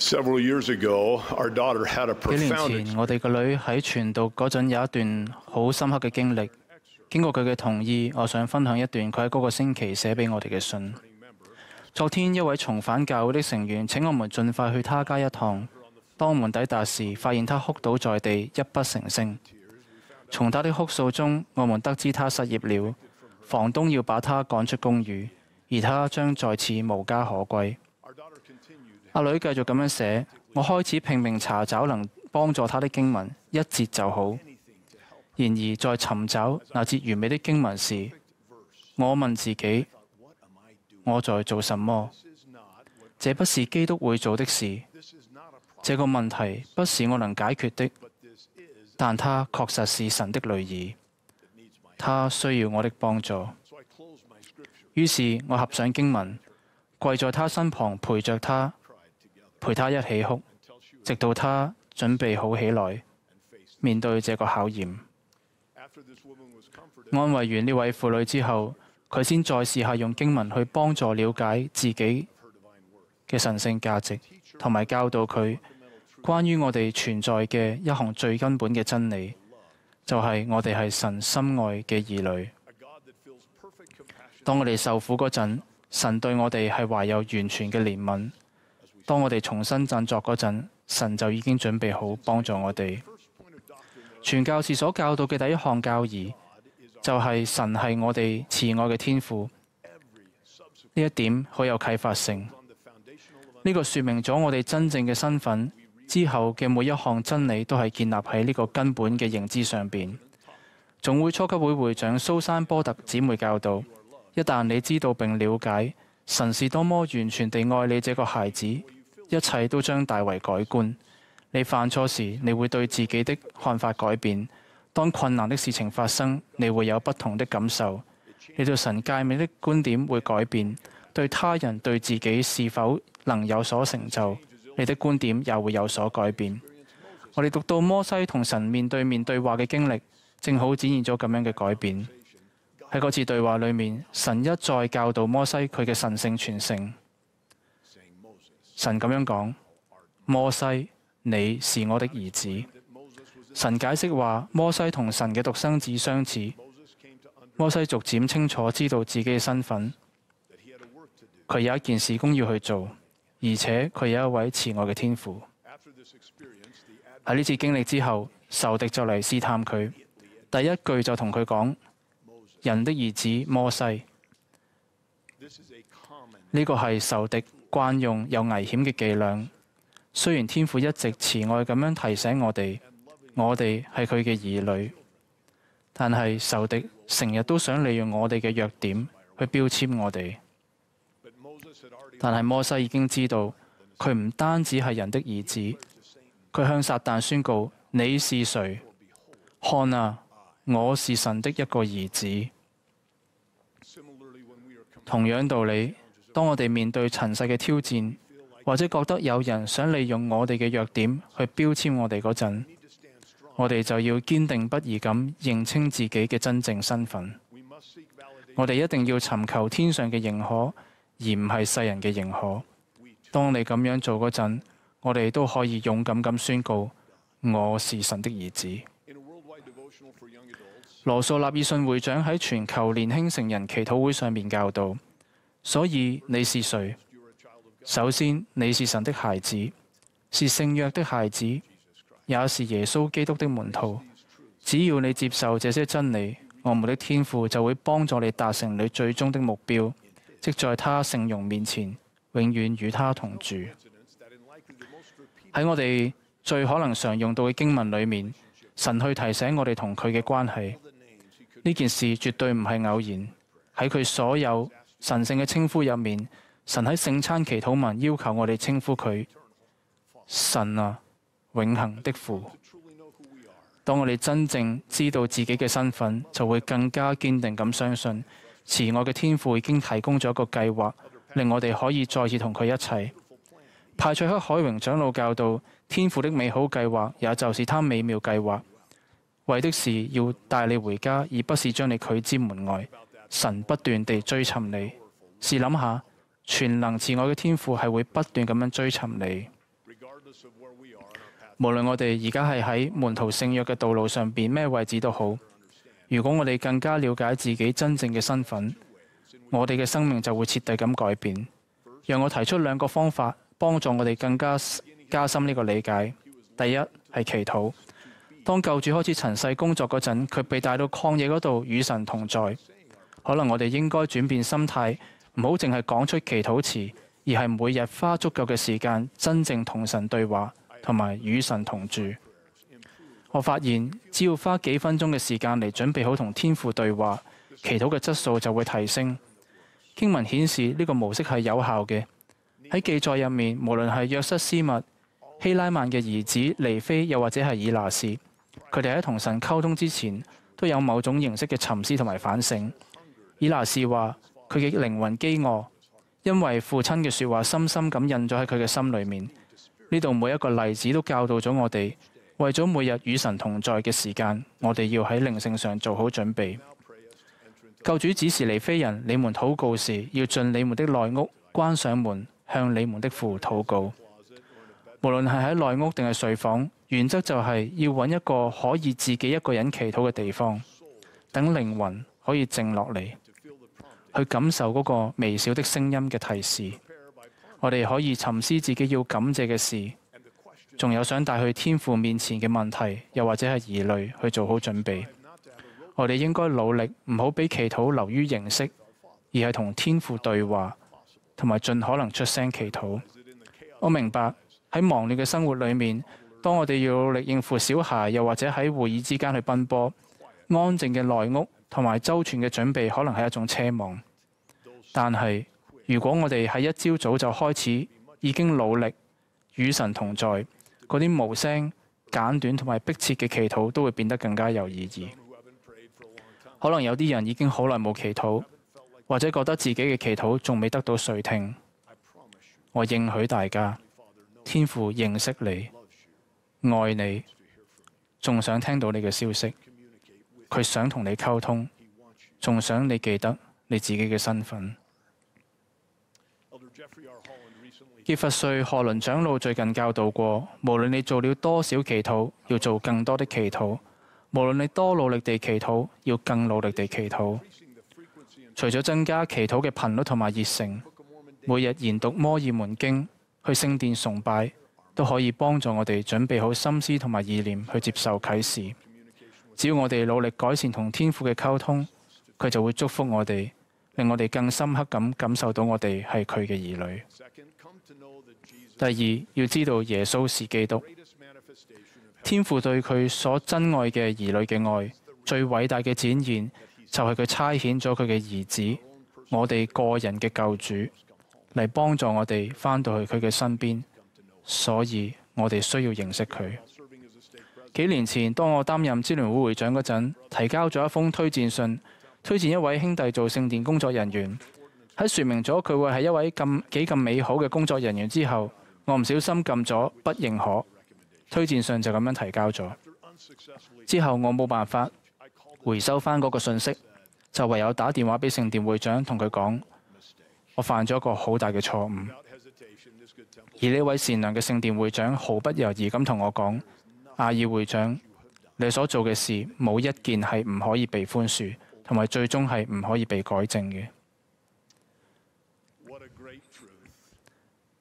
Several years ago, our daughter had a 幾年 profound 前，我哋個女喺傳道嗰陣有一段好深刻嘅經歷。經過佢嘅同意，我想分享一段佢喺嗰個星期寫俾我哋嘅信。昨天一位重返教會的成員請我們盡快去他家一趟。當我們抵達時，發現他哭倒在地，泣不成聲。從他的哭訴中，我們得知他失業了，房東要把他趕出公寓，而他將在此無家可歸。阿女繼續咁樣寫：我開始拼命查找能幫助他的經文，一節就好。然而在尋找那節完美的經文時，我問自己：我在做什麼？這不是基督會做的事。這個問題不是我能解決的，但它確實是神的女兒，他需要我的幫助。於是我合上經文，跪在他身旁陪着他，陪他一起哭，直到他準備好起來，面對這個考驗。安慰完呢位婦女之後，佢先再試下用經文去幫助了解自己嘅神聖價值，同埋教導佢關於我哋存在嘅一項最根本嘅真理，就係我哋係神心愛嘅兒女。當我哋受苦嗰陣，神對我哋係懷有完全嘅憐憫；當我哋重新振作嗰陣，神就已經準備好幫助我哋。傳教士所教導嘅第一項教義，就係神係我哋慈愛嘅天父。呢一點好有啟發性。呢個說明咗我哋真正嘅身份，之後嘅每一項真理都係建立喺呢個根本嘅認知上邊。總會初級會會長蘇珊波特姊妹教導：一旦你知道並了解神是多麼完全地愛你這個孩子，一切都將大為改觀。你犯錯時，你會對自己的看法改變；當困難的事情發生，你會有不同的感受。你對神誡命的觀點會改變，對他人對自己是否能有所成就，你的觀點也會有所改變。我哋讀到摩西同神面對面對話嘅經歷，正好展現咗咁樣嘅改變。喺嗰次對話裏面，神一再教導摩西佢嘅神聖傳承。神咁樣講：摩西，你是我的兒子。神解釋話，摩西同神嘅獨生子相似。摩西逐漸清楚知道自己嘅身份，佢有一件事工要去做，而且佢有一位慈愛嘅天父。喺呢次經歷之後，仇敵就嚟試探佢，第一句就同佢講：人的兒子摩西。呢個係仇敵慣用又危險嘅伎倆。雖然天父一直慈愛咁樣提醒我哋係佢嘅兒女，但係仇敵成日都想利用我哋嘅弱點去標籤我哋。但係摩西已經知道，佢唔單止係人的兒子，佢向撒旦宣告：你是誰？看啊，我是神的一個兒子。同樣道理，當我哋面對塵世嘅挑戰，或者覺得有人想利用我哋嘅弱點去標籤我哋嗰陣，我哋就要堅定不移咁認清自己嘅真正身份。我哋一定要尋求天上嘅認可，而唔係世人嘅認可。當你咁樣做嗰陣，我哋都可以勇敢咁宣告：我是神的兒子。羅素納爾遜會長喺全球年輕成人祈禱會上面教導：所以你是誰？首先，你是神的孩子，是聖約的孩子，也是耶穌基督的門徒。只要你接受這些真理，我們的天父就會幫助你達成你最終的目標，即在他聖容面前，永遠與他同住。喺我哋最可能常用到嘅經文裏面，神去提醒我哋同佢嘅關係。呢件事絕對唔係偶然。喺佢所有神聖嘅稱呼入面，神喺聖餐祈禱文要求我哋稱呼佢神啊，永恆的父。當我哋真正知道自己嘅身份，就會更加堅定咁相信慈愛嘅天父已經提供咗一個計劃，令我哋可以再次同佢一齊。派翠克海榮長老教導，天父的美好計劃，也就是他美妙計劃，為的是要帶你回家，而不是將你拒之門外。神不斷地追尋你，試諗下，全能慈愛嘅天父係會不斷咁樣追尋你。無論我哋而家係喺門徒聖約嘅道路上邊咩位置都好，如果我哋更加了解自己真正嘅身份，我哋嘅生命就會徹底咁改變。讓我提出2個方法，幫助我哋更加加深呢個理解。第一係祈禱。當救主開始塵世工作嗰陣，佢被帶到曠野嗰度與神同在。可能我哋應該轉變心態，唔好淨係講出祈禱詞，而係每日花足夠嘅時間，真正同神對話，同埋與神同住。我發現，只要花幾分鐘嘅時間嚟準備好同天父對話，祈禱嘅質素就會提升。經文顯示呢個模式係有效嘅。喺記載入面，無論係約瑟斯密、希拉曼嘅兒子尼非，又或者係以拿士，佢哋喺同神溝通之前，都有某種形式嘅沉思同埋反省。以拿士話：佢嘅靈魂飢餓，因為父親嘅説話深深咁印咗喺佢嘅心裏面。呢度每一個例子都教導咗我哋，為咗每日與神同在嘅時間，我哋要喺靈性上做好準備。救主指示尼非人：你們禱告時，要進你們的內屋，關上門，向你們的父禱告。無論係喺內屋定係睡房，原則就係要揾一個可以自己一個人祈禱嘅地方，等靈魂可以靜落嚟，去感受嗰個微小的聲音嘅提示。我哋可以沉思自己要感謝嘅事，仲有想帶去天父面前嘅問題，又或者係疑慮，去做好準備。我哋應該努力，唔好俾祈禱流於形式，而係同天父對話，同埋盡可能出聲祈禱。我明白喺忙亂嘅生活裏面，當我哋要努力應付小孩，又或者喺會議之間去奔波，安靜嘅內屋同埋周全嘅準備可能係一種奢望。但係如果我哋喺一朝早就開始已經努力與神同在，嗰啲無聲、簡短同埋迫切嘅祈禱都會變得更加有意義。可能有啲人已經好耐冇祈禱，或者覺得自己嘅祈禱仲未得到垂聽。我應許大家，天父認識你、愛你，仲想聽到你嘅消息。佢想同你溝通，仲想你記得你自己嘅身份。傑弗瑞·賀倫長老最近教導過，無論你做了多少祈禱，要做更多的祈禱。無論你多努力地祈禱，要更努力地祈禱。除咗增加祈禱嘅頻率同埋熱誠，每日研讀摩爾門經、去聖殿崇拜，都可以幫助我哋準備好心思同埋意念去接受啟示。只要我哋努力改善同天父嘅溝通，佢就會祝福我哋，令我哋更深刻咁感受到我哋係佢嘅兒女。第二，要知道耶穌是基督。天父對佢所珍愛嘅兒女嘅愛，最偉大嘅展現就係佢差遣咗佢嘅兒子，我哋個人嘅救主，嚟幫助我哋返到去佢嘅身邊。所以我哋需要認識佢。幾年前，當我擔任支聯會會長嗰陣，提交咗一封推薦信，推薦一位兄弟做聖殿工作人員。喺説明咗佢會係一位幾咁美好嘅工作人員之後，我唔小心撳咗不認可。推薦信就咁樣提交咗。之後我冇辦法回收返嗰個信息，就唯有打電話俾聖殿會長同佢講，我犯咗一個好大嘅錯誤。而呢位善良嘅聖殿會長毫不猶豫咁同我講，阿爾會長，你所做嘅事冇一件係唔可以被寬恕，同埋最終係唔可以被改正嘅。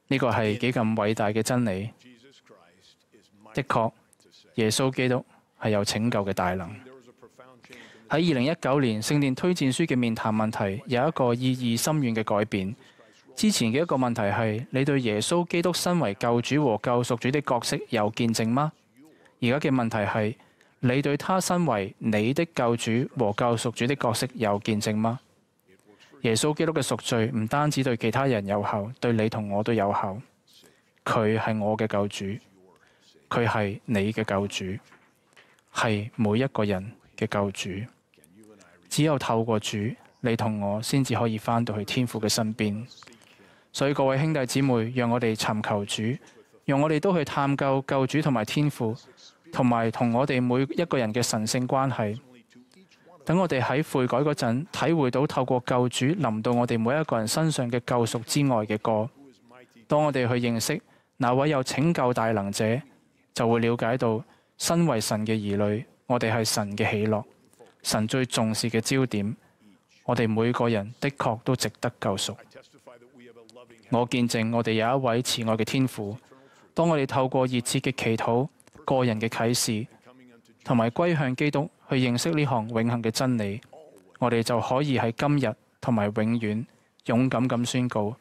呢個係幾咁偉大嘅真理。的確，耶穌基督係有拯救嘅大能。喺2019年聖殿推薦書嘅面談問題有一個意義深遠嘅改變。之前嘅一個問題係：你對耶穌基督身為救主和救贖主的角色有見證嗎？而家嘅問題係：你對他身為你的救主和救贖主的角色有見證嗎？耶穌基督嘅贖罪唔單止對其他人有效，對你同我都有效。佢係我嘅救主，佢係你嘅救主，係每一個人嘅救主。只有透過主，你同我先至可以返到去天父嘅身邊。所以各位兄弟姊妹，讓我哋尋求主，讓我哋都去探究救主同埋天父，同埋同我哋每一個人嘅神聖關係。等我哋喺悔改嗰陣，體會到透過救主臨到我哋每一個人身上嘅救贖之外嘅歌。當我哋去認識那位有拯救大能者，就會了解到，身為神嘅兒女，我哋係神嘅喜樂，神最重視嘅焦點。我哋每個人的確都值得救贖。我見證我哋有一位慈愛嘅天父，當我哋透過熱切嘅祈禱、個人嘅啟示同埋歸向基督去認識呢項永恆嘅真理，我哋就可以喺今日同埋永遠勇敢咁宣告：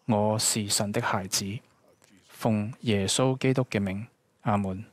我是神的孩子。奉耶穌基督嘅名，阿門。